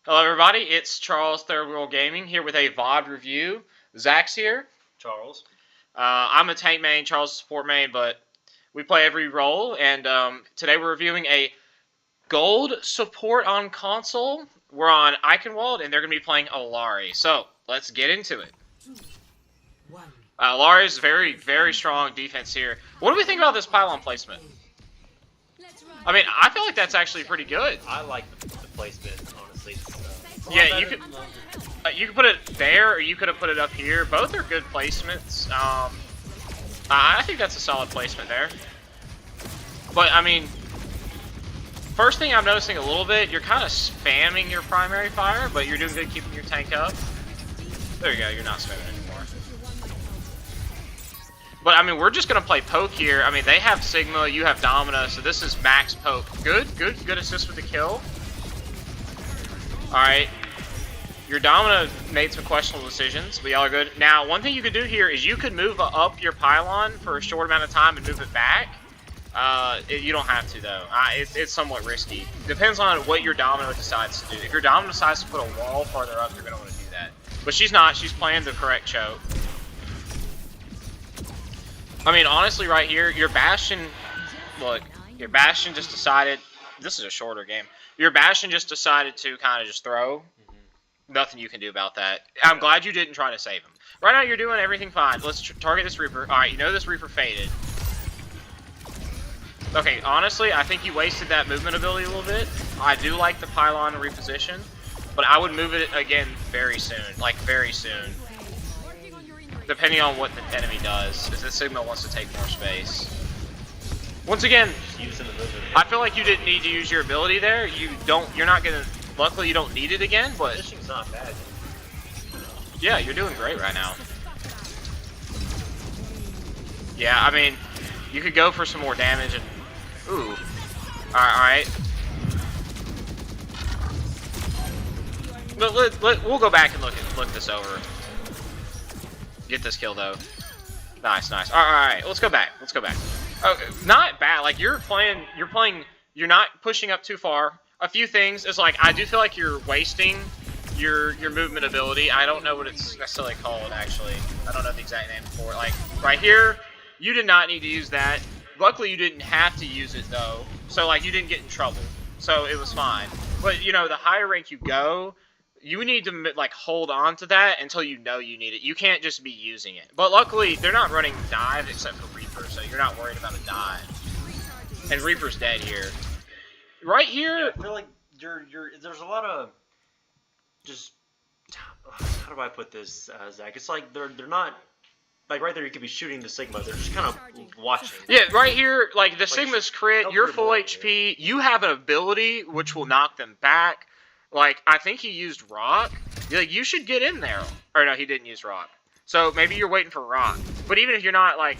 Hello everybody, it's Charles Third World Gaming here with a VOD review. Zach's here. Charles. I'm a tank main, Charles is a support main, but we play every role, and today we're reviewing a gold support on console. We're on Eichenwald, and they're going to be playing Ilari. So, let's get into it. Ilari's very, very strong defense here. What do we think about this pylon placement? I mean, I feel like that's actually pretty good. I like the placement, honestly. Yeah, you could put it there, or you could have put it up here. Both are good placements. I think that's a solid placement there. But I mean, first thing I'm noticing a little bit, you're kind of spamming your primary fire, but you're doing good keeping your tank up. There you go. You're not spamming anymore. But I mean, we're just gonna play poke here. I mean, they have Sigma, you have Domina, so this is max poke. Good assist with the kill. Alright. Your Domina made some questionable decisions, but y'all are good. Now, one thing you could do here is you could move up your pylon for a short amount of time and move it back. You don't have to, though. It's somewhat risky. Depends on what your Domino decides to do. If your Domino decides to put a wall farther up, you're going to want to do that. But she's not. She's playing the correct choke. I mean, honestly, right here, your Bastion... Look, your Bastion just decided... This is a shorter game. Your Bastion just decided to kind of just throw. Nothing you can do about that. I'm glad you didn't try to save him. Right now, you're doing everything fine. Let's target this Reaper. Alright, you know this Reaper faded. Okay, honestly, I think you wasted that movement ability a little bit. I do like the pylon reposition, but I would move it again very soon. Like, very soon. Depending on what the enemy does. If the Sigma wants to take more space. Once again, I feel like you didn't need to use your ability there. You're not gonna... Luckily, you don't need it again, but... Positioning's not bad. Yeah, you're doing great right now. Yeah, I mean, you could go for some more damage and... Ooh. Alright. We'll go back and look this over. Get this kill, though. Nice. Alright, let's go back. Okay, not bad. Like, you're not pushing up too far. A few things is, like, I do feel like you're wasting your movement ability. I don't know what it's necessarily called, actually. I don't know the exact name for it. Like, right here, you did not need to use that. Luckily, you didn't have to use it, though. So, like, you didn't get in trouble. So, it was fine. But, you know, the higher rank you go, you need to, like, hold on to that until you know you need it. You can't just be using it. But luckily, they're not running dive except for Reaper, so you're not worried about a dive. And Reaper's dead here. Right here, yeah, I feel like there's a lot of just how do I put this, Zach? It's like they're not like right there. You could be shooting the Sigma. They're just kind of watching. Yeah, right here, like the Sigma's crit. You're full HP. You have an ability which will knock them back. Like I think he used Rock. Like you should get in there. Or no, he didn't use Rock. So maybe you're waiting for Rock. But even if you're not like.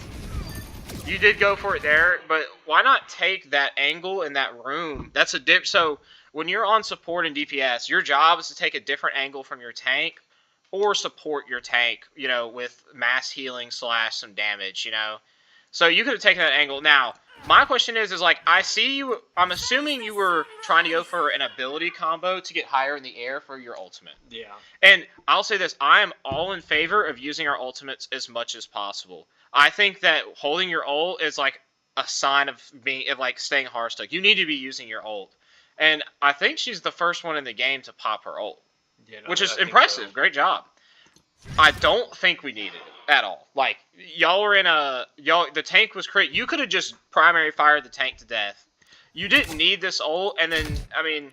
You did go for it there, but why not take that angle in that room? That's a dip. So when you're on support and DPS, your job is to take a different angle from your tank or support your tank, you know, with mass healing / some damage, you know. So you could have taken that angle. Now, my question is like, I see you, I'm assuming you were trying to go for an ability combo to get higher in the air for your ultimate. Yeah. And I'll say this, I am all in favor of using our ultimates as much as possible. I think that holding your ult is like a sign of staying hard stuck. You need to be using your ult. And I think she's the first one in the game to pop her ult. Yeah, no, which is impressive. So. Great job. I don't think we need it at all. Like, the tank was crit. You could have just primary fired the tank to death. You didn't need this ult, and then, I mean,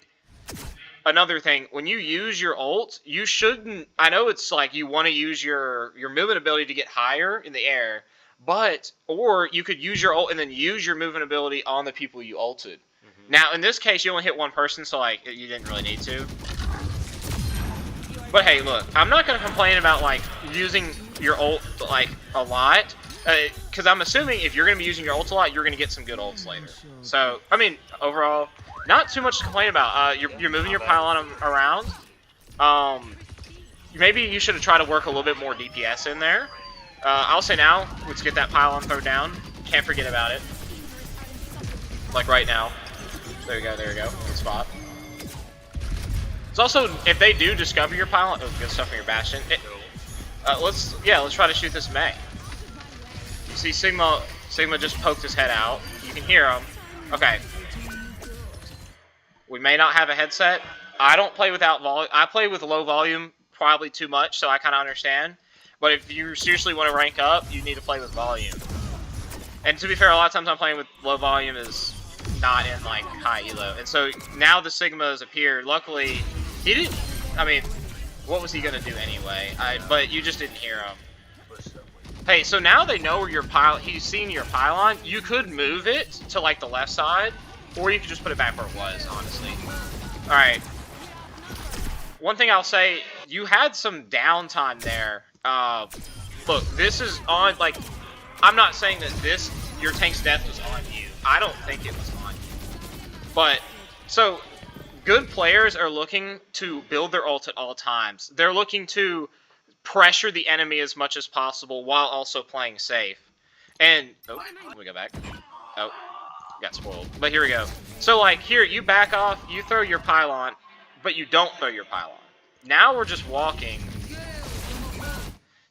another thing, when you use your ult, you shouldn't, I know it's like you want to use your movement ability to get higher in the air, or you could use your ult and then use your movement ability on the people you ulted. Mm-hmm. Now, in this case, you only hit one person, so, like, you didn't really need to. But hey, look, I'm not going to complain about, like, using your ult, like, a lot. Because I'm assuming if you're going to be using your ult a lot, you're going to get some good ults later. So, I mean, overall, not too much to complain about. You're moving your pylon around. Maybe you should have tried to work a little bit more DPS in there. I'll say now, let's get that pylon thrown down. Can't forget about it. Like right now. There you go, there you go. Good spot. It's also, if they do discover your pylon, oh, good stuff from your Bastion. Let's try to shoot this Mei. You see Sigma just poked his head out. You can hear him. Okay. We may not have a headset. I don't play without volume. I play with low volume probably too much, so I kind of understand. But if you seriously want to rank up, you need to play with volume. And to be fair, a lot of times I'm playing with low volume is not in like high elo. And so now the Sigma has appeared. Luckily, he didn't. I mean, what was he gonna do anyway? But you just didn't hear him. Hey, so now they know where your pylon. He's seen your pylon. You could move it to like the left side, or you could just put it back where it was. Honestly. All right. One thing I'll say, you had some downtime there. Look, this is on, like, I'm not saying that your tank's death was on you. I don't think it was on you. But, so, good players are looking to build their ult at all times. They're looking to pressure the enemy as much as possible while also playing safe. And, oh, let me go back. Oh, got spoiled. But here we go. So, like, here, you back off, you throw your pylon, but you don't throw your pylon. Now we're just walking.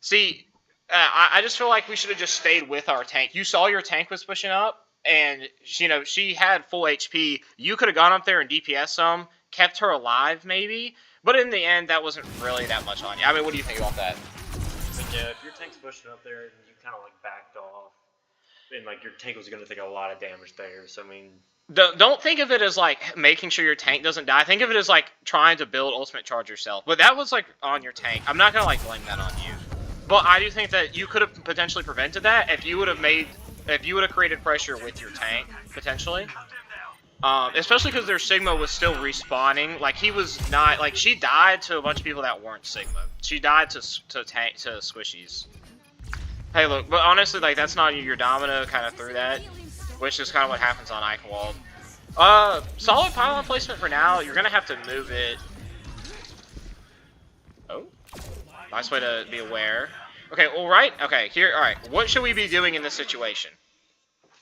See, I just feel like we should have just stayed with our tank. You saw your tank was pushing up, and she had full HP. You could have gone up there and DPS some, kept her alive maybe, but in the end, that wasn't really that much on you. I mean, what do you think about that? Yeah, if your tank's pushing up there, and you kind of like backed off, and like your tank was going to take a lot of damage there. So I mean. Don't think of it as like making sure your tank doesn't die. Think of it as like trying to build ultimate charge yourself. But that was like on your tank. I'm not gonna like blame that on you. But I do think that you could have potentially prevented that if you would have created pressure with your tank potentially. Especially because their Sigma was still respawning. Like he was not like she died to a bunch of people that weren't Sigma. She died to squishies. Hey, look, but honestly, like that's not your Domino kind of threw that. Which is kind of what happens on Eichenwald. Solid pylon placement for now. You're gonna have to move it. Oh, nice way to be aware. Okay, all right. Okay, here. All right. What should we be doing in this situation?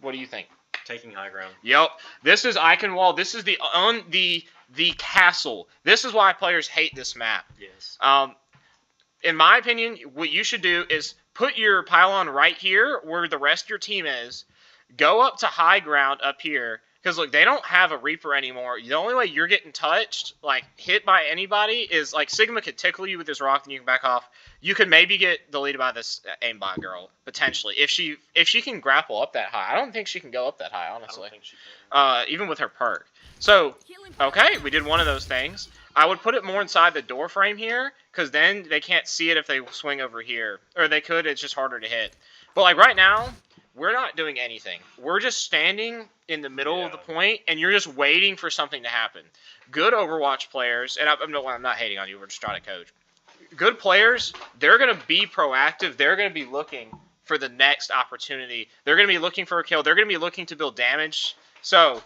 What do you think? Taking high ground. Yep. This is Eichenwald. This is the castle. This is why players hate this map. Yes. In my opinion, what you should do is put your pylon right here where the rest of your team is. Go up to high ground up here, because look, they don't have a Reaper anymore. The only way you're getting touched, like hit by anybody, is like Sigma could tickle you with his rock, and you can back off. You could maybe get deleted by this aimbot girl potentially if she can grapple up that high. I don't think she can go up that high, honestly. I don't think she can. Even with her perk. So okay, we did one of those things. I would put it more inside the door frame here, because then they can't see it if they swing over here, or they could. It's just harder to hit. But like right now. We're not doing anything. We're just standing in the middle of the point, and you're just waiting for something to happen. Good Overwatch players, and I'm not hating on you. We're just trying to coach. Good players, they're going to be proactive. They're going to be looking for the next opportunity. They're going to be looking for a kill. They're going to be looking to build damage. So,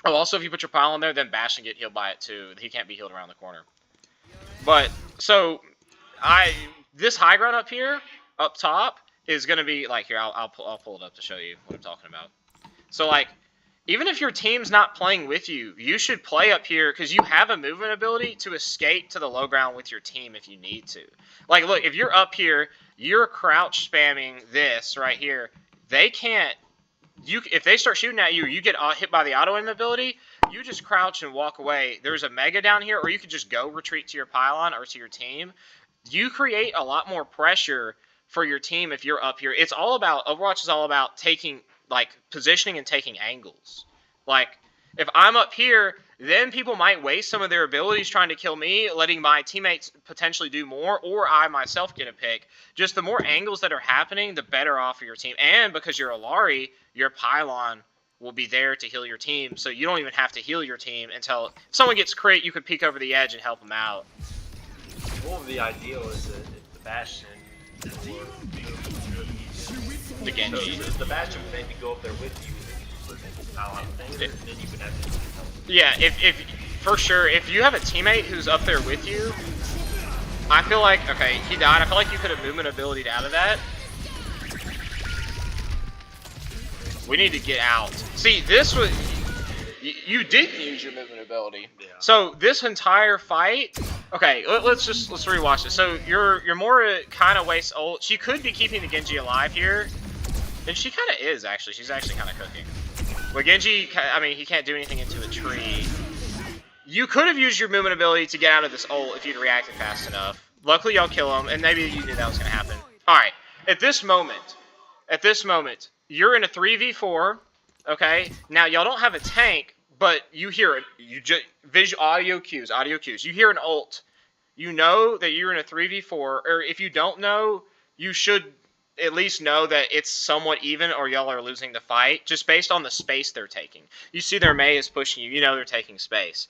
also if you put your pylon there, then Bash can get healed by it too. He can't be healed around the corner. But, so, this high ground up here, up top, is going to be, like, here, I'll pull it up to show you what I'm talking about. So, like, even if your team's not playing with you, you should play up here because you have a movement ability to escape to the low ground with your team if you need to. Like, look, if you're up here, you're crouch spamming this right here. They can't, if they start shooting at you, you get hit by the auto aim ability, you just crouch and walk away. There's a mega down here, or you could just go retreat to your pylon or to your team. You create a lot more pressure for your team if you're up here. It's all about, Overwatch is all about taking, like, positioning and taking angles. Like, if I'm up here, then people might waste some of their abilities trying to kill me, letting my teammates potentially do more, or I myself get a pick. Just the more angles that are happening, the better off for your team. And because you're Ilari, your pylon will be there to heal your team, so you don't even have to heal your team until if someone gets crit, you could peek over the edge and help them out. Well, the ideal is that the Bastion The Genji. So the Bastion would maybe go up there with you, and then you would have to help. Yeah, if for sure, if you have a teammate who's up there with you, I feel like, okay, he died. I feel like you could have movement ability out of that. We need to get out. See, this was, You didn't use your movement ability. Yeah. So this entire fight, okay, let's rewatch this. So your Mora kind of wastes ult. She could be keeping the Genji alive here, and she kind of is actually. She's actually kind of cooking. But Genji, I mean, he can't do anything into a tree. You could have used your movement ability to get out of this ult if you'd reacted fast enough. Luckily, y'all kill him, and maybe you knew that was gonna happen. All right, at this moment, you're in a 3v4. Okay, now y'all don't have a tank, but you hear it. You just audio cues. You hear an ult. You know that you're in a 3v4, or if you don't know, you should at least know that it's somewhat even, or y'all are losing the fight just based on the space they're taking. You see their Mei is pushing you. You know they're taking space.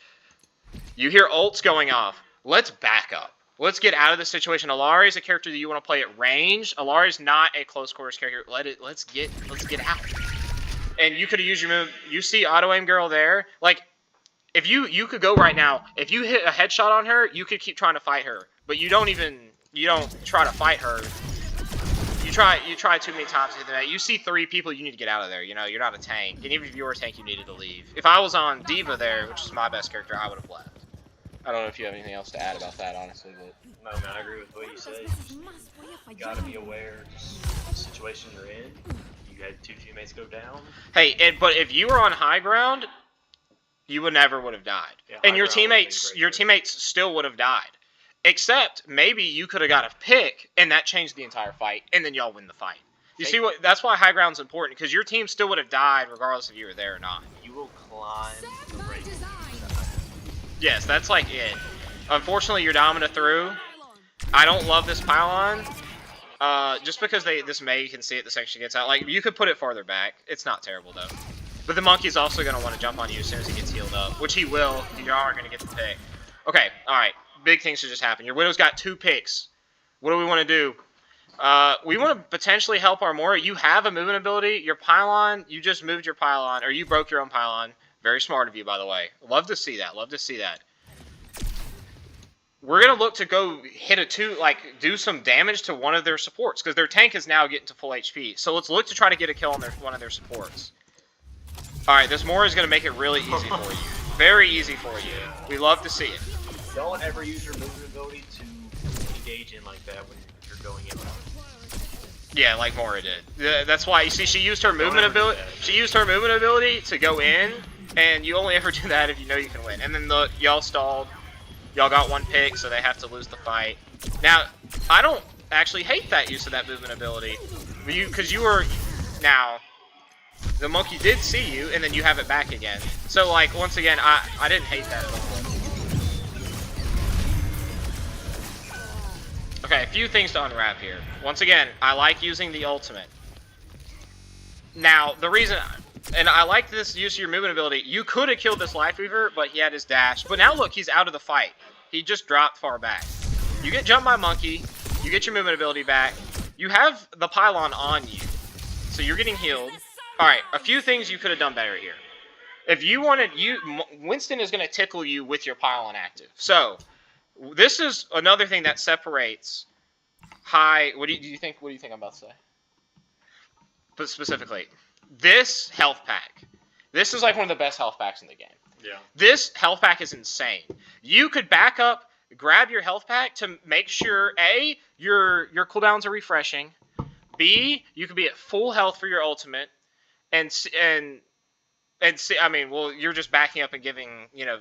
You hear ults going off. Let's back up. Let's get out of this situation. Ilari is a character that you want to play at range. Ilari is not a close quarters character. Let's get out. And you could have used your move. You see auto aim girl there. Like, if you could go right now. If you hit a headshot on her, you could keep trying to fight her. But you don't try to fight her. You try too many times to hit the net. You see 3 people, you need to get out of there. You know, you're not a tank. And even if you were a tank, you needed to leave. If I was on D.Va there, which is my best character, I would have left. I don't know if you have anything else to add about that, honestly, but No, man, I agree with what you said. You gotta be aware of just the situation you're in. You had 2 teammates go down. Hey, but if you were on high ground, you would have died. Yeah, and your teammates still would have died. Except maybe you could have got a pick, and that changed the entire fight, and then y'all win the fight. You see what? That's why high ground's important, because your team still would have died regardless if you were there or not. You will climb the break. Yes, that's like it. Unfortunately, you're dominant through. I don't love this pylon. Just because this Mei can see it the second she gets out. Like, you could put it farther back. It's not terrible, though. But the monkey's also going to want to jump on you as soon as he gets healed up, which he will. You aren't going to get the pick. Okay, alright. Big things should just happen. Your Widow's got 2 picks. What do we want to do? We want to potentially help our Mora. You have a movement ability. Your pylon, you just moved your pylon, or you broke your own pylon. Very smart of you, by the way. Love to see that. Love to see that. We're going to look to go hit do some damage to one of their supports, because their tank is now getting to full HP. So let's look to try to get a kill on one of their supports. Alright, this Mora is going to make it really easy for you. Very easy for you. We love to see it. Don't ever use your movement ability to engage in like that when you're going in. Yeah, like Mora did. That's why, you see, she used her movement ability. She used her movement ability to go in, and you only ever do that if you know you can win. And then y'all stalled. Y'all got 1 pick, so they have to lose the fight. Now, I don't actually hate that use of that movement ability, because you were now. The monkey did see you, and then you have it back again. So, like, once again, I didn't hate that at all. Okay, a few things to unwrap here. Once again, I like using the ultimate. Now, the reason, and I like this use of your movement ability, you could have killed this Life Weaver, but he had his dash. But now look, he's out of the fight. He just dropped far back. You get jumped by monkey, you get your movement ability back, you have the pylon on you, so you're getting healed. Alright, a few things you could have done better here. If you wanted, Winston is going to tickle you with your pylon active. So, this is another thing that separates high. What do you think I'm about to say? But specifically, this health pack. This is like one of the best health packs in the game. Yeah. This health pack is insane. You could back up, grab your health pack to make sure A, your cooldowns are refreshing. B, you could be at full health for your ultimate, and C, I mean, well, you're just backing up and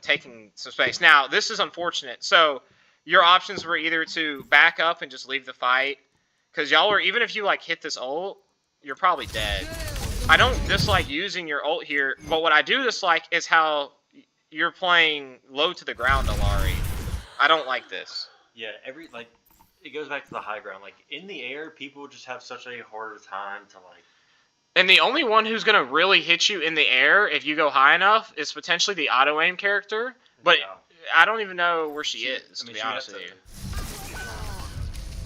taking some space. Now, this is unfortunate. So, your options were either to back up and just leave the fight, because y'all are, even if you like hit this ult, you're probably dead. I don't dislike using your ult here, but what I do dislike is how you're playing low to the ground, Ilari. I don't like this. Yeah, it goes back to the high ground. Like, in the air, people just have such a harder time to, like... And the only one who's going to really hit you in the air, if you go high enough, is potentially the auto-aim character. But yeah. I don't even know where she is, to be honest with you.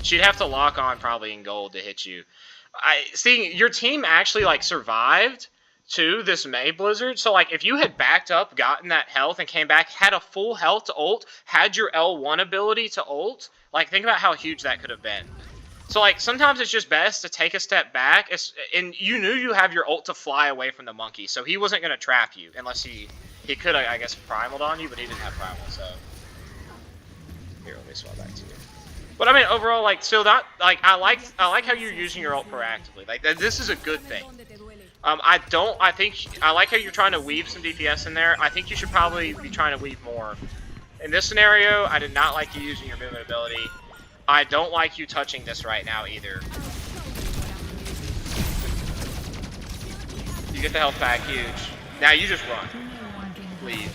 She'd have to lock on probably in gold to hit you. Your team actually, like, survived to this Mei Blizzard. So, like, if you had backed up, gotten that health, and came back, had a full health to ult, had your L1 ability to ult, like, think about how huge that could have been. So, like, sometimes it's just best to take a step back, and you knew you have your ult to fly away from the monkey, so he wasn't going to trap you unless he He could, I guess, primaled on you, but he didn't have primal, so... Here, let me swap back to you. But I mean, overall, like, still not, like, I like how you're using your ult proactively. Like, this is a good thing. I like how you're trying to weave some DPS in there. I think you should probably be trying to weave more. In this scenario, I did not like you using your movement ability. I don't like you touching this right now either. You get the health back, huge. Now you just run. Leave.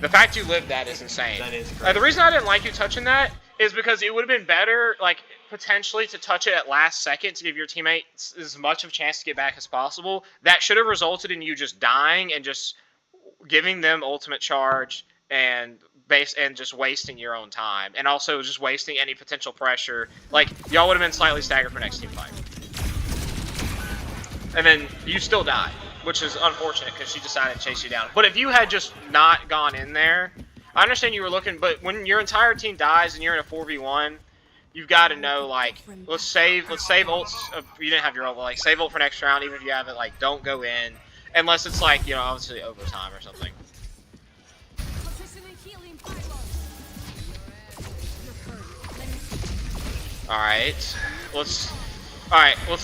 The fact you lived that is insane. That is crazy. The reason I didn't like you touching that is because it would have been better, like, potentially to touch it at last second to give your teammates as much of a chance to get back as possible. That should have resulted in you just dying and just giving them ultimate charge and just wasting your own time. And also just wasting any potential pressure. Like, y'all would have been slightly staggered for next team fight. And then you still die, which is unfortunate because she decided to chase you down. But if you had just not gone in there, I understand you were looking, but when your entire team dies and you're in a 4v1, you've got to know, like, let's save ults. You didn't have your ult, but, like, save ult for next round, even if you have it. Like, don't go in unless it's like, you know, obviously overtime or something. All right, let's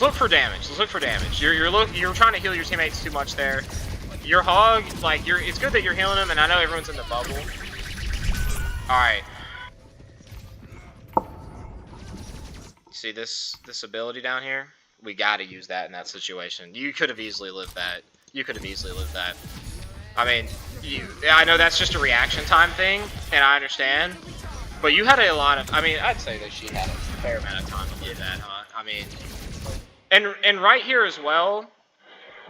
look for damage. Let's look for damage. You're trying to heal your teammates too much there. Your hog, like, it's good that you're healing them, and I know everyone's in the bubble. All right. See this ability down here? We got to use that in that situation. You could have easily lived that. I mean, I know that's just a reaction time thing, and I understand. But you had a lot of. I mean, I'd say that she had a fair amount of time to do that, huh? I mean, and right here as well,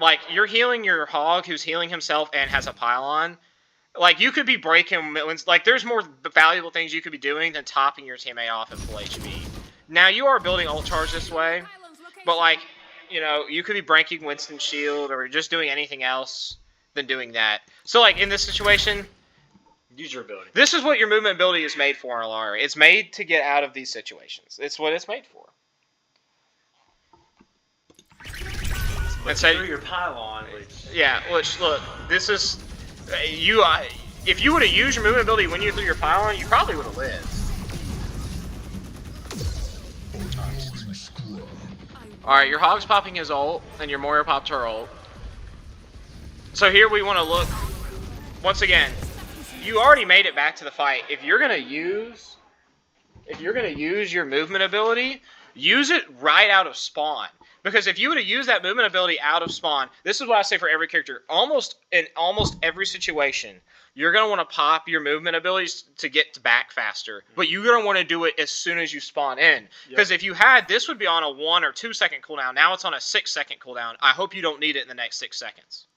like, you're healing your hog who's healing himself and has a pylon. Like, you could be breaking, like, there's more valuable things you could be doing than topping your teammate off at full HP. Now, you are building ult charge this way, but, like, you know, you could be breaking Winston's shield or just doing anything else than doing that. So, like, in this situation, use your ability. This is what your movement ability is made for in Ilari. It's made to get out of these situations. It's what it's made for. But and say your pylon, which... Yeah, which, look, this is... if you would have used your movement ability when you threw your pylon, you probably would have lived. Alright, your hog's popping his ult, and your Moira popped her ult. So here we want to look... Once again, you already made it back to the fight. If you're gonna use your movement ability, use it right out of spawn. Because if you would have used that movement ability out of spawn, this is what I say for every character. In almost every situation, you're gonna want to pop your movement abilities to get back faster. But you're gonna want to do it as soon as you spawn in. Because if you had, this would be on a 1 or 2 second cooldown. Now it's on a 6 second cooldown. I hope you don't need it in the next 6 seconds.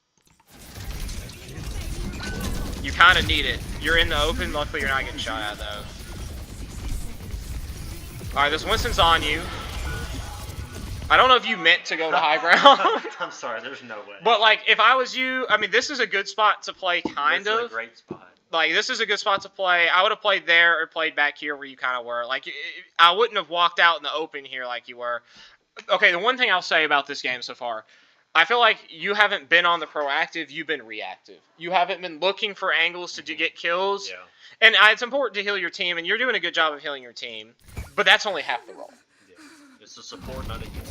You kind of need it. You're in the open. Luckily, you're not getting shot at, though. Alright, this Winston's on you. I don't know if you meant to go to high ground. I'm sorry, there's no way. But, like, if I was you, I mean, this is a good spot to play, kind of. This is a great spot. Like, this is a good spot to play. I would have played there or played back here where you kind of were. Like, I wouldn't have walked out in the open here like you were. Okay, the one thing I'll say about this game so far, I feel like you haven't been on the proactive, you've been reactive. You haven't been looking for angles to get kills. Yeah. And it's important to heal your team, and you're doing a good job of healing your team. But that's only half the role. Yeah. It's a support, not a heal.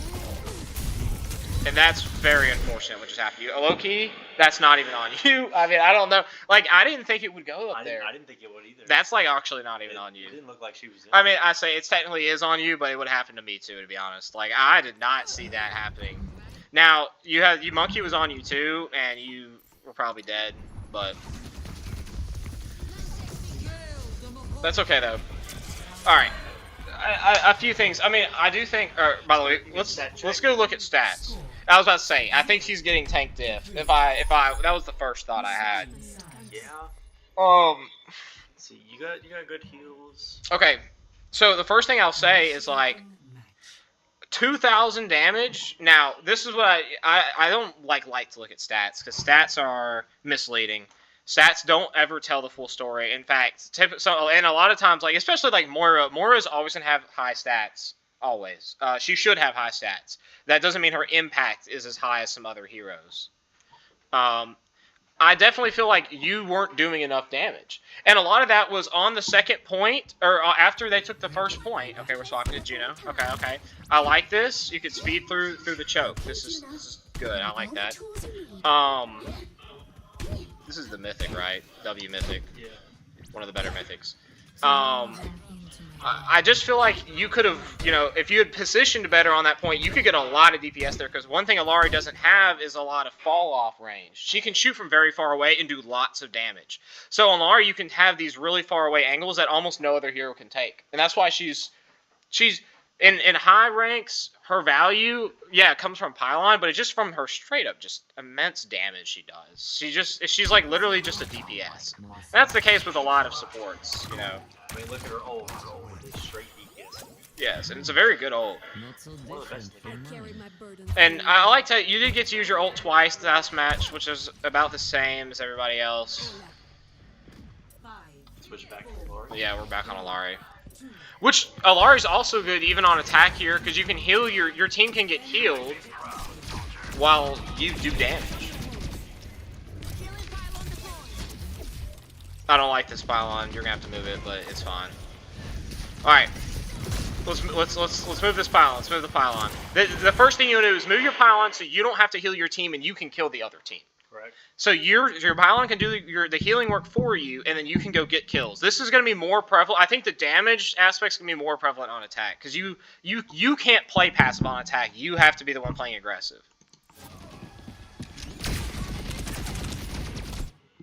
And that's very unfortunate what just happened to you. Low-key, that's not even on you. I mean, I don't know. Like, I didn't think it would go up there. I didn't think it would either. That's, like, actually not even on you. It didn't look like she was in. I mean, I say it technically is on you, but it would happen to me, too, to be honest. Like, I did not see that happening. Now, Monkey was on you, too, and you were probably dead, but... That's okay, though. Alright. A few things. I mean, I do think... by the way, let's go look at stats. I was about to say, I think she's getting tank diff. If I that was the first thought I had. Yeah. Let's see, you got good heals. Okay, so the first thing I'll say is, like, 2,000 damage. Now, this is what I don't like to look at stats, because stats are misleading. Stats don't ever tell the full story. In fact, and a lot of times, like, especially like Moira's always gonna have high stats. Always. She should have high stats. That doesn't mean her impact is as high as some other heroes. I definitely feel like you weren't doing enough damage. And a lot of that was on the second point, or after they took the first point. Okay, we're swapping to Juno. Okay. I like this. You could speed through the choke. This is good. I like that. This is the mythic, right? W mythic. Yeah. One of the better mythics. I just feel like you could have, if you had positioned better on that point, you could get a lot of DPS there. Because one thing Ilari doesn't have is a lot of fall-off range. She can shoot from very far away and do lots of damage. So on Ilari, you can have these really far-away angles that almost no other hero can take. And that's why she's in high ranks, her value, yeah, it comes from Pylon, but it's just from her straight-up just immense damage she does. She's like literally just a DPS. And that's the case with a lot of supports, I mean, look at her ult. Her ult is straight DPS. Yes, and it's a very good ult. One of the best things. And I like to, you did get to use your ult twice last match, which is about the same as everybody else. Switch back to Ilari. Yeah, we're back on Ilari. Which, Ilari's also good even on attack here, because you can heal, your team can get healed while you do damage. I don't like this pylon. You're gonna have to move it, but it's fine. All right, let's move this pylon. Let's move the pylon. The first thing you do is move your pylon so you don't have to heal your team and you can kill the other team. Correct. So your pylon can do the healing work for you, and then you can go get kills. This is gonna be more prevalent. I think the damage aspect's gonna be more prevalent on attack because you can't play passive on attack. You have to be the one playing aggressive.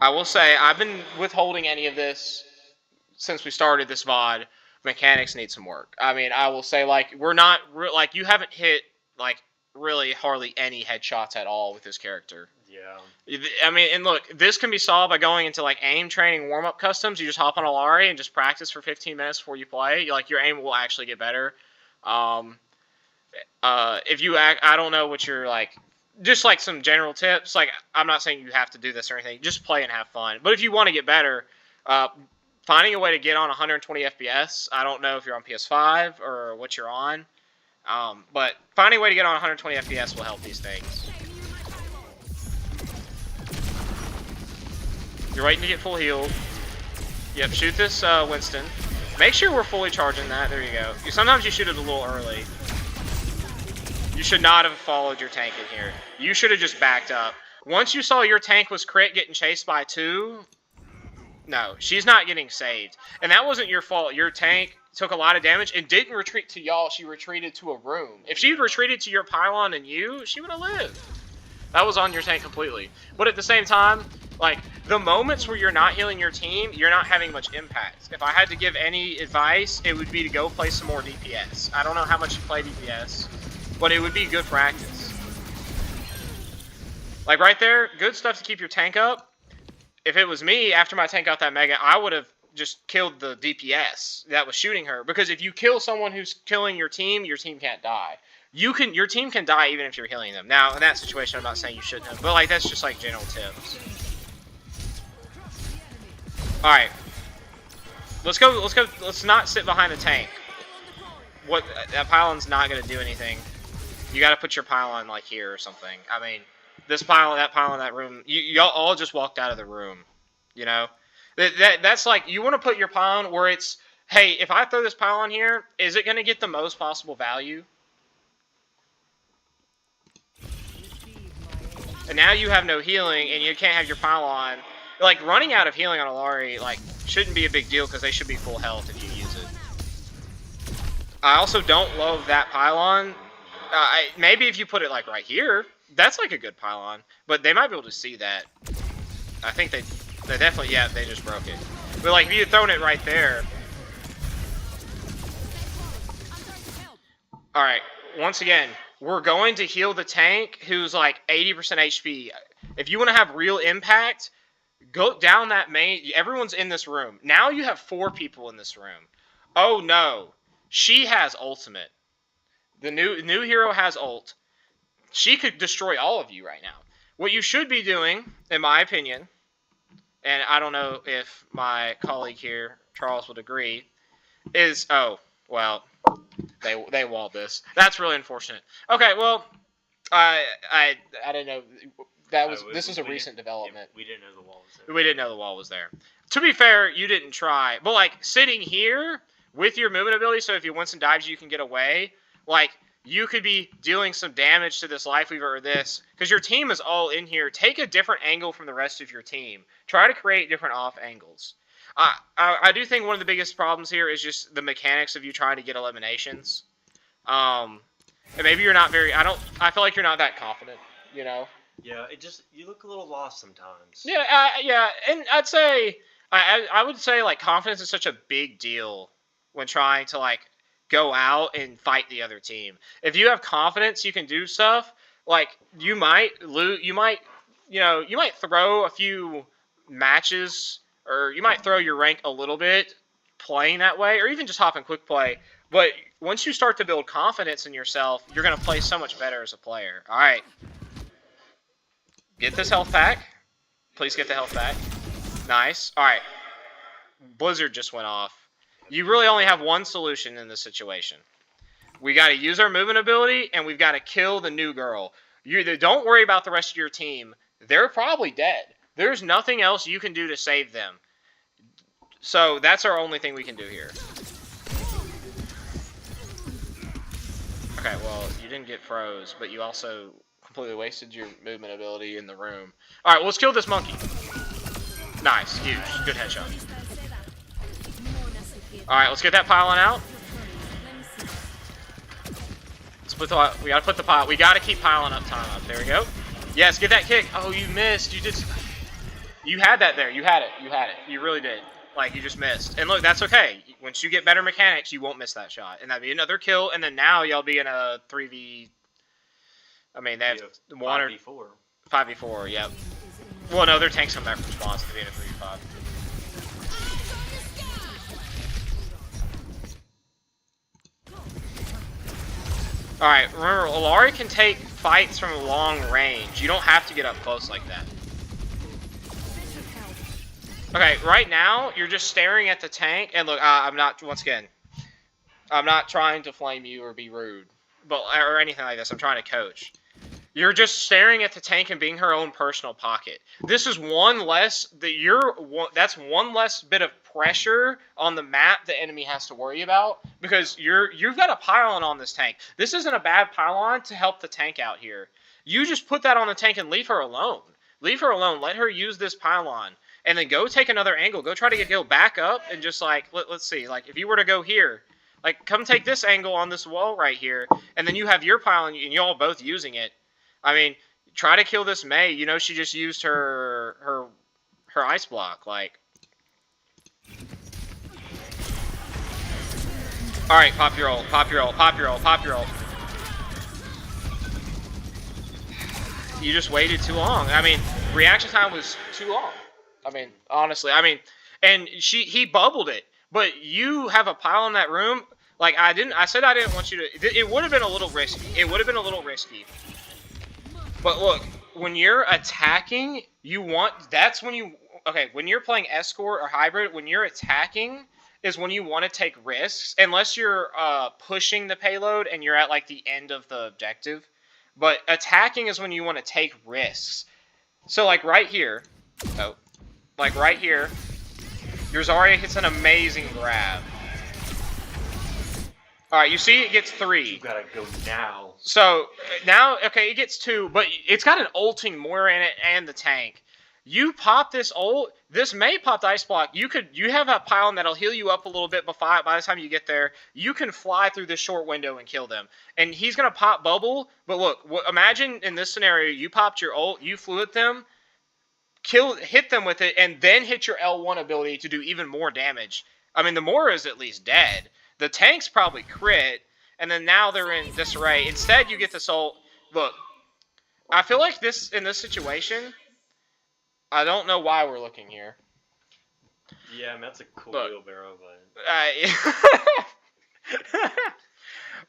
I will say, I've been withholding any of this since we started this VOD. Mechanics need some work. I mean, I will say, like, we're not, like, you haven't hit, like, really hardly any headshots at all with this character. Yeah. I mean, and look, this can be solved by going into, like, aim training warm-up customs. You just hop on Ilari and just practice for 15 minutes before you play. Like, your aim will actually get better. If you act, I don't know what you're, like, just like some general tips. Like, I'm not saying you have to do this or anything. Just play and have fun. But if you want to get better, finding a way to get on 120 FPS. I don't know if you're on PS5 or what you're on. But finding a way to get on 120 FPS will help these things. You're waiting to get full healed. Yep, shoot this Winston. Make sure we're fully charging that. There you go. Sometimes you shoot it a little early. You should not have followed your tank in here. You should have just backed up. Once you saw your tank was crit getting chased by 2, no, she's not getting saved. And that wasn't your fault. Your tank took a lot of damage and didn't retreat to y'all. She retreated to a room. If she retreated to your pylon and you, she would have lived. That was on your tank completely. But at the same time, like, the moments where you're not healing your team, you're not having much impact. If I had to give any advice, it would be to go play some more DPS. I don't know how much you play DPS, but it would be good practice. Like right there, good stuff to keep your tank up. If it was me, after my tank got that mega, I would have just killed the DPS that was shooting her. Because if you kill someone who's killing your team can't die. Your team can die even if you're healing them. Now, in that situation, I'm not saying you shouldn't have, but like that's just like general tips. All right, let's go. Let's not sit behind the tank. That pylon's not gonna do anything. You got to put your pylon like here or something. I mean, this pylon, that room. Y'all all just walked out of the room. You know, that's like you want to put your pylon where it's. Hey, if I throw this pylon here, is it gonna get the most possible value? And now you have no healing, and you can't have your pylon. Like, running out of healing on Ilari, like, shouldn't be a big deal, because they should be full health if you use it. I also don't love that pylon. Maybe if you put it, like, right here, that's, like, a good pylon. But they might be able to see that. I think they definitely, yeah, they just broke it. But, like, if you had thrown it right there. Alright, once again, we're going to heal the tank who's, like, 80% HP. If you want to have real impact, go down that main. Everyone's in this room. Now you have 4 people in this room. Oh, no. She has ultimate. The new hero has ult. She could destroy all of you right now. What you should be doing, in my opinion, and I don't know if my colleague here, Charles, would agree, is, oh, well, they walled this. That's really unfortunate. Okay, well, I didn't know. This is a recent development. We didn't know the wall was there. We didn't know the wall was there. To be fair, you didn't try. But, like, sitting here with your movement ability, so if you win some dives, you can get away. Like, you could be dealing some damage to this Life Weaver or this. Because your team is all in here. Take a different angle from the rest of your team. Try to create different off angles. I do think one of the biggest problems here is just the mechanics of you trying to get eliminations. And maybe you're not very... I feel like you're not that confident, you know? Yeah, you look a little lost sometimes. Yeah, yeah, and I'd say... I would say, like, confidence is such a big deal when trying to, like, go out and fight the other team. If you have confidence, you can do stuff. Like, you might lose, you might throw a few matches, or you might throw your rank a little bit playing that way, or even just hop in quick play. But once you start to build confidence in yourself, you're going to play so much better as a player. All right. Get this health pack. Please get the health pack. Nice. All right. Blizzard just went off. You really only have one solution in this situation. We got to use our movement ability, and we've got to kill the new girl. Don't worry about the rest of your team. They're probably dead. There's nothing else you can do to save them. So that's our only thing we can do here. Okay, well, you didn't get froze, but you also completely wasted your movement ability in the room. All right, well, let's kill this monkey. Nice, huge, good headshot. All right, let's get that pylon out. We gotta put the pylon. We gotta keep pylon up time up. There we go. Yes, get that kick. Oh, you missed. You had that there. You had it. You really did. Like, you just missed. And look, that's okay. Once you get better mechanics, you won't miss that shot. And that'd be another kill. And then now y'all be in a 3v. I mean, they have 5v4. 5v4. Yep. Well, no, their tanks come back from spawns to be in a 3v5. Alright, remember, Ilari can take fights from a long range. You don't have to get up close like that. Okay, right now, you're just staring at the tank, and look, I'm not trying to flame you or be rude, or anything like this. I'm trying to coach. You're just staring at the tank and being her own personal pocket. This is that's one less bit of pressure on the map the enemy has to worry about, because you've got a pylon on this tank. This isn't a bad pylon to help the tank out here. You just put that on the tank and leave her alone. Leave her alone. Let her use this pylon. And then go take another angle. Go try to go back up and just, like, let's see. Like, if you were to go here, like, come take this angle on this wall right here, and then you have your pylon and you're all both using it. I mean, try to kill this Mei. You know, she just used her ice block. Like, all right, pop your ult, pop your ult, pop your ult, pop your ult. You just waited too long. I mean, reaction time was too long. I mean, honestly, and he bubbled it, but you have a pile in that room. Like, I said I didn't want you to. It would have been a little risky. But look, when you're attacking, when you're playing escort or hybrid, when you're attacking is when you want to take risks, unless you're pushing the payload and you're at, like, the end of the objective. But attacking is when you want to take risks. So, like, right here, your Zarya hits an amazing grab. Alright, you see it gets 3. You gotta go now. So, now, okay, it gets 2, but it's got an ulting Moira in it and the tank. You pop this ult, this may pop the ice block. You have a pylon that'll heal you up a little bit by the time you get there. You can fly through this short window and kill them. And he's gonna pop bubble, but look, imagine in this scenario, you popped your ult, you flew at them, hit them with it, and then hit your L1 ability to do even more damage. I mean, the Moira is at least dead. The tank's probably crit, and then now they're in disarray. Instead, you get this ult. Look, I feel like in this situation, I don't know why we're looking here. Yeah, I mean, that's a cool Look, wheelbarrow, but...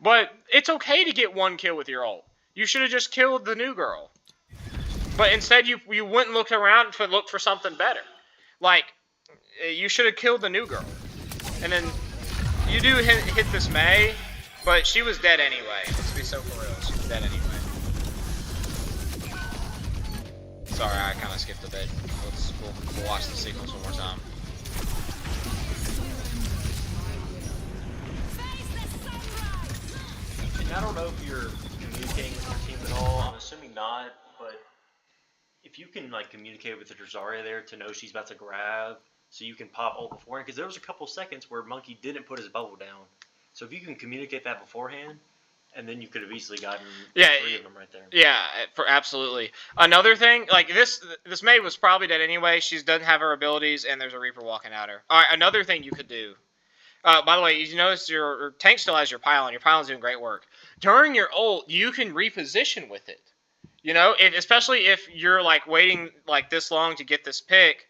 but it's okay to get one kill with your ult. You should have just killed the new girl. But instead, you went and looked around to look for something better. Like, you should have killed the new girl. And then you do hit this Mei, but she was dead anyway. Let's be so for real. She was dead anyway. Sorry, I kind of skipped a bit. We'll watch the sequence one more time. And I don't know if you're communicating with your team at all. I'm assuming not, but if you can like communicate with the Zarya there to know she's about to grab, so you can pop ult beforehand, because there was a couple seconds where Monkey didn't put his bubble down. So if you can communicate that beforehand, and then you could have easily gotten 3 of them right there. Yeah, absolutely. Another thing, like this maid was probably dead anyway. She doesn't have her abilities, and there's a Reaper walking at her. All right, another thing you could do. By the way, you notice your tank still has your pylon. Your pylon's doing great work. During your ult, you can reposition with it. You know, especially if you're like waiting like this long to get this pick,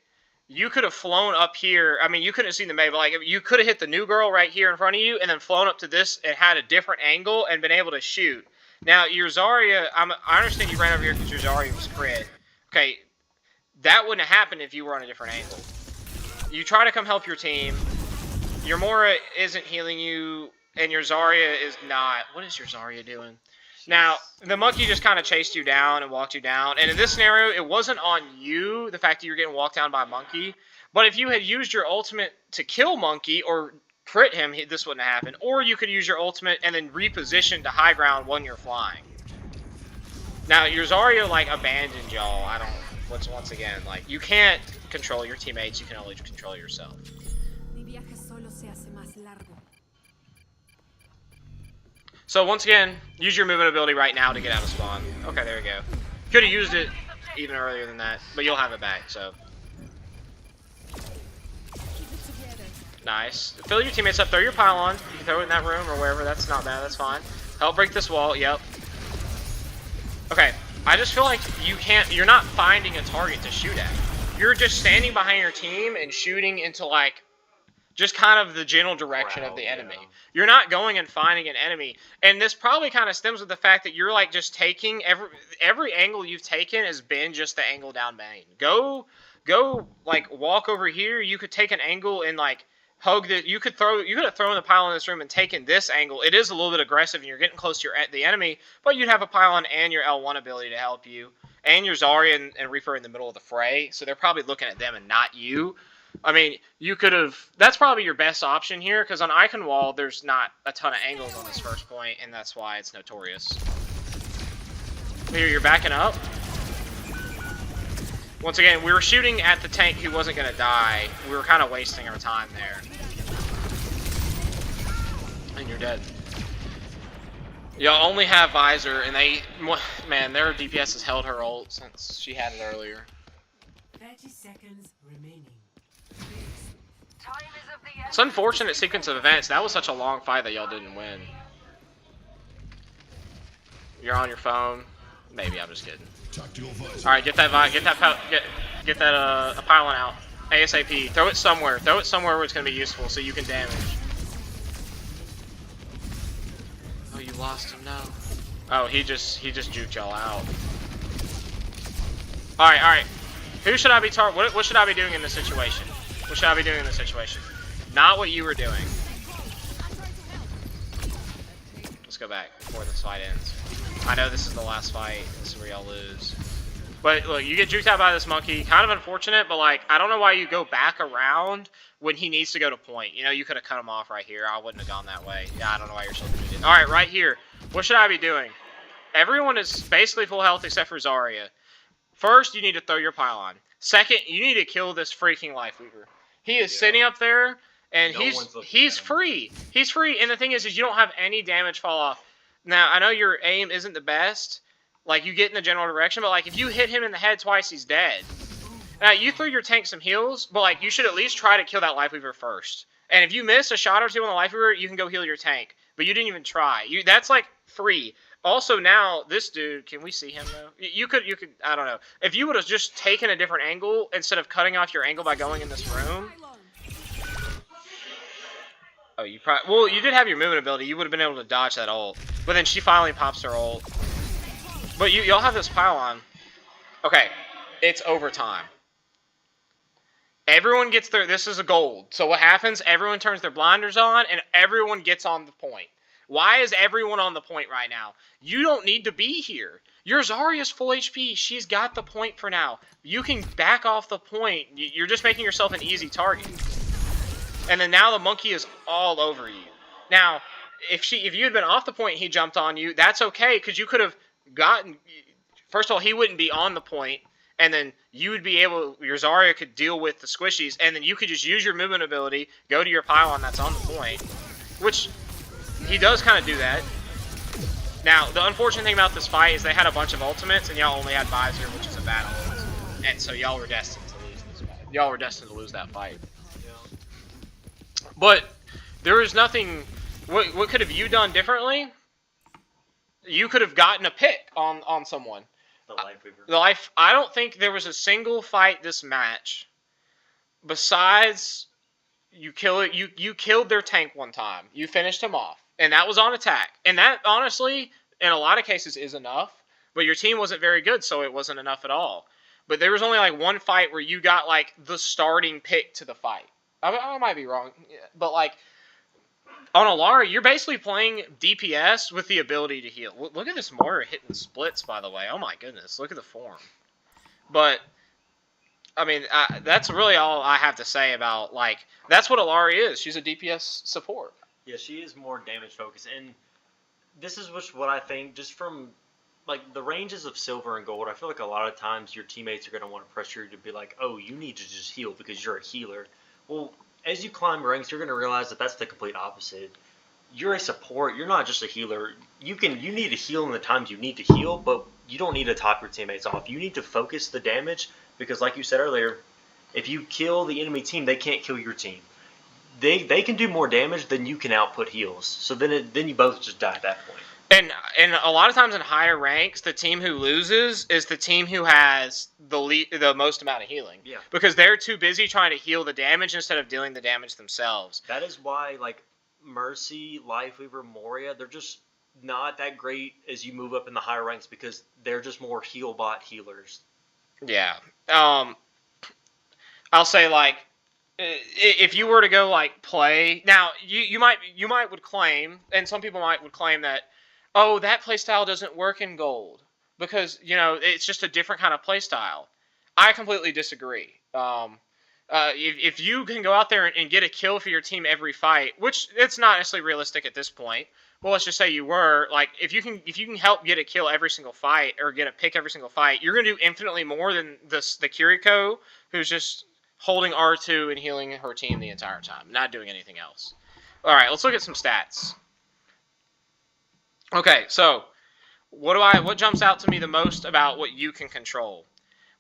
you could have flown up here. I mean, you couldn't have seen the maid, but like you could have hit the new girl right here in front of you, and then flown up to this and had a different angle and been able to shoot. Now your Zarya, I understand you ran over here because your Zarya was crit. Okay, that wouldn't have happened if you were on a different angle. You try to come help your team. Your Mora isn't healing you, and your Zarya is not. What is your Zarya doing? Now, the Monkey just kind of chased you down and walked you down. And in this scenario, it wasn't on you, the fact that you were getting walked down by Monkey. But if you had used your ultimate to kill Monkey or crit him, this wouldn't have happened. Or you could use your ultimate and then reposition to high ground when you're flying. Now, your Zarya, like, abandoned y'all. Once again, like, you can't control your teammates. You can only control yourself. So once again, use your movement ability right now to get out of spawn. Okay, there we go. Could have used it even earlier than that, but you'll have it back, so. Nice. Fill your teammates up, throw your pylon. You can throw it in that room or wherever, that's not bad, that's fine. Help break this wall, yep. Okay, I just feel like you're not finding a target to shoot at. You're just standing behind your team and shooting into like, just kind of the general direction of the enemy. Yeah. You're not going and finding an enemy. And this probably kind of stems with the fact that you're like just taking every angle you've taken has been just the angle down main. Go like walk over here. You could take an angle and like hug the you could have thrown the pylon in this room and taken this angle. It is a little bit aggressive and you're getting close to the enemy, but you'd have a pylon and your L1 ability to help you. And your Zarya and Reaper in the middle of the fray. So they're probably looking at them and not you. I mean, you could have... That's probably your best option here, because on Eichenwald, there's not a ton of angles on this first point, and that's why it's notorious. Here, you're backing up. Once again, we were shooting at the tank who wasn't going to die. We were kind of wasting our time there. And you're dead. Y'all only have Visor, and they... Man, their DPS has held her ult since she had it earlier. 30 seconds remaining. It's an unfortunate sequence of events. That was such a long fight that y'all didn't win. You're on your phone. Maybe, I'm just kidding. Alright, get that pylon out. ASAP. Throw it somewhere. Throw it somewhere where it's gonna be useful so you can damage. Oh, you lost him now. Oh, he just juked y'all out. Alright. Who should I be what should I be doing in this situation? What should I be doing in this situation? Not what you were doing. Let's go back before this fight ends. I know this is the last fight. This is where y'all lose. But look, you get juked out by this Monkey. Kind of unfortunate, but like, I don't know why you go back around when he needs to go to point. You know, you could have cut him off right here. I wouldn't have gone that way. Yeah, I don't know why you're still doing it. Alright, right here. What should I be doing? Everyone is basically full health except for Zarya. First, you need to throw your pylon. Second, you need to kill this freaking Life Weaver. He is sitting up there, and he's free. He's free, and the thing is you don't have any damage fall off. Now, I know your aim isn't the best. Like, you get in the general direction, but, like, if you hit him in the head twice, he's dead. Now, you threw your tank some heals, but, like, you should at least try to kill that Life Weaver first. And if you miss a shot or two on the Life Weaver, you can go heal your tank. But you didn't even try. That's, like, free. Also, now, this dude, can we see him, though? You could, I don't know. If you would have just taken a different angle instead of cutting off your angle by going in this room. Oh, well, you did have your movement ability. You would have been able to dodge that ult. But then she finally pops her ult. But y'all have this pylon. Okay, it's overtime. Everyone gets this is a gold. So what happens, everyone turns their blinders on, and everyone gets on the point. Why is everyone on the point right now? You don't need to be here. Your Zarya's full HP. She's got the point for now. You can back off the point. You're just making yourself an easy target. And then now the monkey is all over you. Now, if you had been off the point and he jumped on you, that's okay, because you could have gotten... First of all, he wouldn't be on the point, and then you would be able... Your Zarya could deal with the squishies, and then you could just use your movement ability, go to your pylon that's on the point, which he does kind of do that. Now, the unfortunate thing about this fight is they had a bunch of ultimates, and y'all only had Visor, which is a bad ult. And so y'all were destined to lose this fight. Y'all were destined to lose that fight. But there was nothing... What could have you done differently? You could have gotten a pick on someone. The Life Weaver. I don't think there was a single fight this match besides you killed their tank one time. You finished him off. And that was on attack. And that, honestly, in a lot of cases is enough. But your team wasn't very good, so it wasn't enough at all. But there was only like one fight where you got like the starting pick to the fight. I might be wrong. But like, on Ilari, you're basically playing DPS with the ability to heal. Look at this Moira hitting splits, by the way. Oh my goodness. Look at the form. But... I mean, that's really all I have to say about, like, that's what Ilari is. She's a DPS support. Yeah, she is more damage focused, and this is what I think, just from, like, the ranges of silver and gold, I feel like a lot of times your teammates are going to want to pressure you to be like, oh, you need to just heal because you're a healer. Well, as you climb ranks, you're going to realize that that's the complete opposite. You're a support. You're not just a healer. You need to heal in the times you need to heal, but you don't need to top your teammates off. You need to focus the damage, because like you said earlier, if you kill the enemy team, they can't kill your team. They can do more damage than you can output heals. So then you both just die at that point. And a lot of times in higher ranks, the team who loses is the team who has the most amount of healing. Yeah. Because they're too busy trying to heal the damage instead of dealing the damage themselves. That is why, like, Mercy, Lifeweaver, Moria, they're just not that great as you move up in the higher ranks because they're just more heal bot healers. Yeah. I'll say, like, if you were to go, like, play... Now, you might would claim, and some people would claim that, oh, that playstyle doesn't work in gold because, you know, it's just a different kind of playstyle. I completely disagree. If you can go out there and get a kill for your team every fight, which it's not necessarily realistic at this point, well, let's just say you were, like, if you can help get a kill every single fight or get a pick every single fight, you're going to do infinitely more than the Kiriko, who's just holding R2 and healing her team the entire time, not doing anything else. All right, let's look at some stats. Okay, so what jumps out to me the most about what you can control?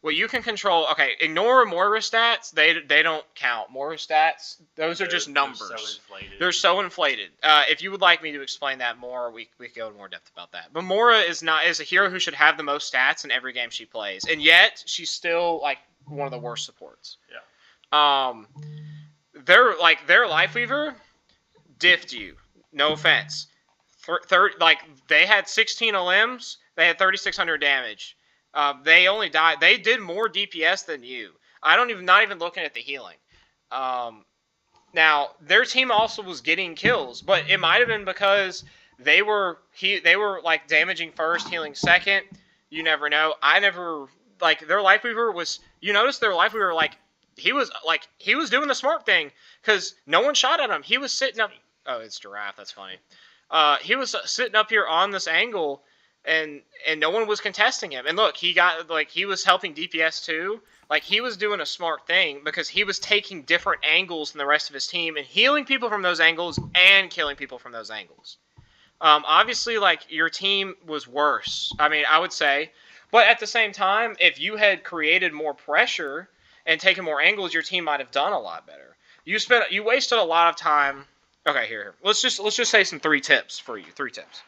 What you can control, okay, ignore Moira stats. They don't count. Moira stats, those are just numbers. They're so inflated. They're so inflated. If you would like me to explain that more, we could go in more depth about that. But Moira is a hero who should have the most stats in every game she plays, and yet she's still like one of the worst supports. Yeah. Their Lifeweaver diffed you. No offense. They had 16 limbs. They had 3,600 damage. They only died. They did more DPS than you. Not even looking at the healing. Now their team also was getting kills, but it might have been because they were like damaging first, healing second. You never know. Their Lifeweaver was. You notice their Lifeweaver he was doing the smart thing because no one shot at him. He was sitting up. Oh, it's Giraffe. That's funny. He was sitting up here on this angle. And no one was contesting him. And look, he was helping DPS too. Like, he was doing a smart thing because he was taking different angles than the rest of his team and healing people from those angles and killing people from those angles. Obviously, like, your team was worse. I mean, I would say. But at the same time, if you had created more pressure and taken more angles, your team might have done a lot better. You wasted a lot of time. Okay, here. Let's just say some 3 tips for you. 3 tips.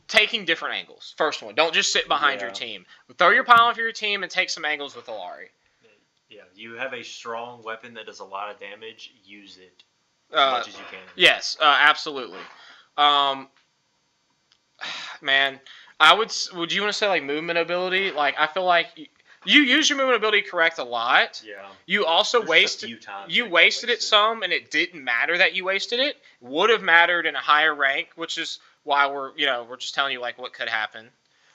Taking different angles. First one, don't just sit behind your team. Throw your pylon for your team and take some angles with Ilari. Yeah, you have a strong weapon that does a lot of damage. Use it as much as you can. Yes, absolutely. Man, would you want to say like movement ability? Like, I feel like you use your movement ability correct a lot. Yeah. You also wasted it some, and it didn't matter that you wasted it. Would have mattered in a higher rank, which is why we're just telling you like what could happen.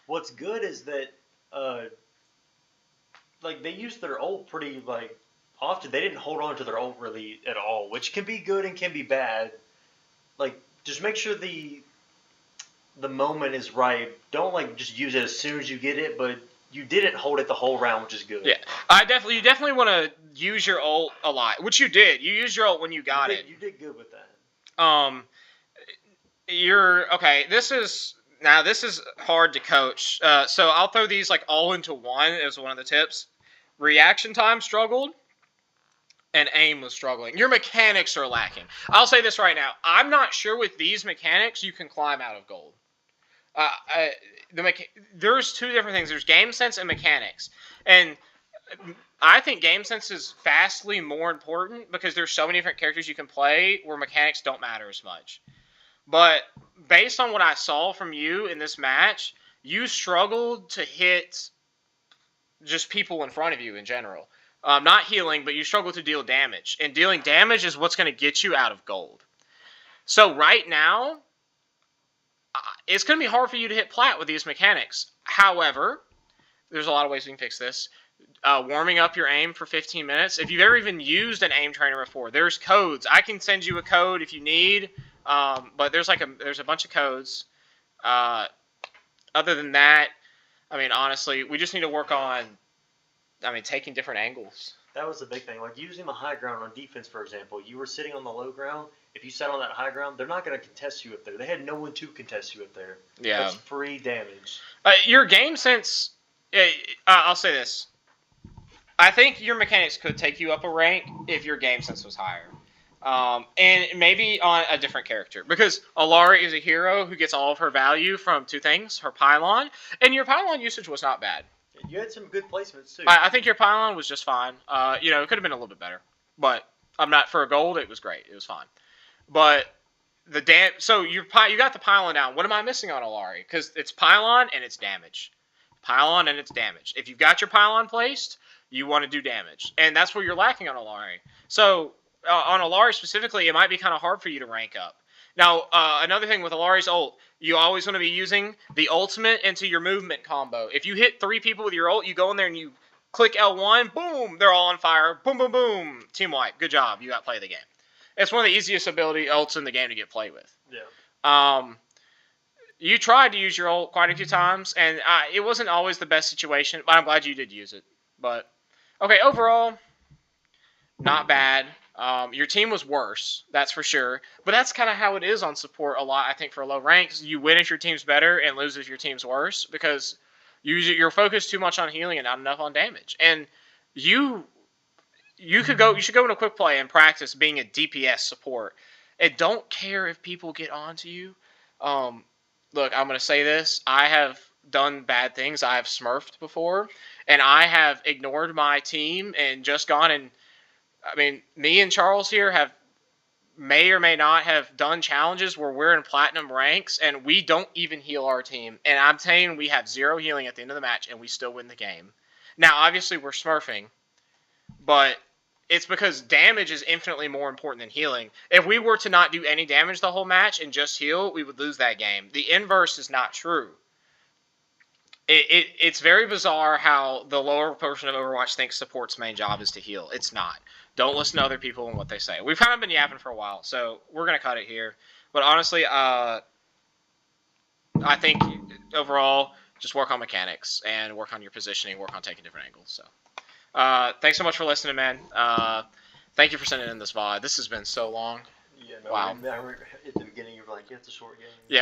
What's good is that like they use their ult pretty like often. They didn't hold on to their ult really at all, which can be good and can be bad. Like just make sure the moment is right. Don't like just use it as soon as you get it, but you didn't hold it the whole round, which is good. Yeah, you definitely want to use your ult a lot, which you did. You used your ult when you got it. You did good with that. Okay. This is hard to coach. So I'll throw these like all into one as one of the tips. Reaction time struggled, and aim was struggling. Your mechanics are lacking. I'll say this right now. I'm not sure with these mechanics you can climb out of gold. There's two different things. There's game sense and mechanics, and I think game sense is vastly more important because there's so many different characters you can play where mechanics don't matter as much. But based on what I saw from you in this match, you struggled to hit just people in front of you in general. Not healing, but you struggle to deal damage, and dealing damage is what's going to get you out of gold. So right now, it's going to be hard for you to hit plat with these mechanics. However, there's a lot of ways we can fix this. Warming up your aim for 15 minutes. If you've ever even used an aim trainer before, there's codes. I can send you a code if you need, but there's a bunch of codes. Other than that, I mean, honestly, we just need to work on, taking different angles. That was the big thing. Like using the high ground on defense, for example. You were sitting on the low ground. If you sat on that high ground, they're not going to contest you up there. They had no one to contest you up there. Yeah. That's free damage. Your game sense, I'll say this. I think your mechanics could take you up a rank if your game sense was higher. And maybe on a different character. Because Ilari is a hero who gets all of her value from two things. Her pylon. And your pylon usage was not bad. You had some good placements, too. I think your pylon was just fine. It could have been a little bit better. But for gold, it was great. It was fine. But so you got the pylon down. What am I missing on Ilari? Because it's pylon and it's damage. Pylon and it's damage. If you've got your pylon placed, you want to do damage. And that's where you're lacking on Ilari. So on Ilari specifically, it might be kind of hard for you to rank up. Now, another thing with Ilari's ult, you always want to be using the ultimate into your movement combo. If you hit 3 people with your ult, you go in there and you click L1, boom, they're all on fire, boom, boom, boom, team wipe. Good job, you got to play the game. It's one of the easiest ability ults in the game to get played with. Yeah. You tried to use your ult quite a few times, and it wasn't always the best situation, but I'm glad you did use it. But, okay, overall, not bad. Your team was worse, that's for sure. But that's kind of how it is on support a lot, I think, for low ranks. You win if your team's better and lose if your team's worse because you're focused too much on healing and not enough on damage. And you should go in a quick play and practice being a DPS support. And don't care if people get onto you. Look, I'm going to say this. I have done bad things. I have smurfed before. And I have ignored my team and just gone and... me and Charles here may or may not have done challenges where we're in platinum ranks and we don't even heal our team. And I'm saying we have 0 healing at the end of the match and we still win the game. Now, obviously, we're smurfing, but it's because damage is infinitely more important than healing. If we were to not do any damage the whole match and just heal, we would lose that game. The inverse is not true. It's very bizarre how the lower portion of Overwatch thinks support's main job is to heal. It's not. Don't listen to other people and what they say. We've kind of been yapping for a while, so we're going to cut it here. But honestly, I think overall, just work on mechanics and work on your positioning, work on taking different angles. So, thanks so much for listening, man. Thank you for sending in this VOD. This has been so long. Yeah, no, wow. I remember at the beginning you were like, yeah, it's a short game. Yeah.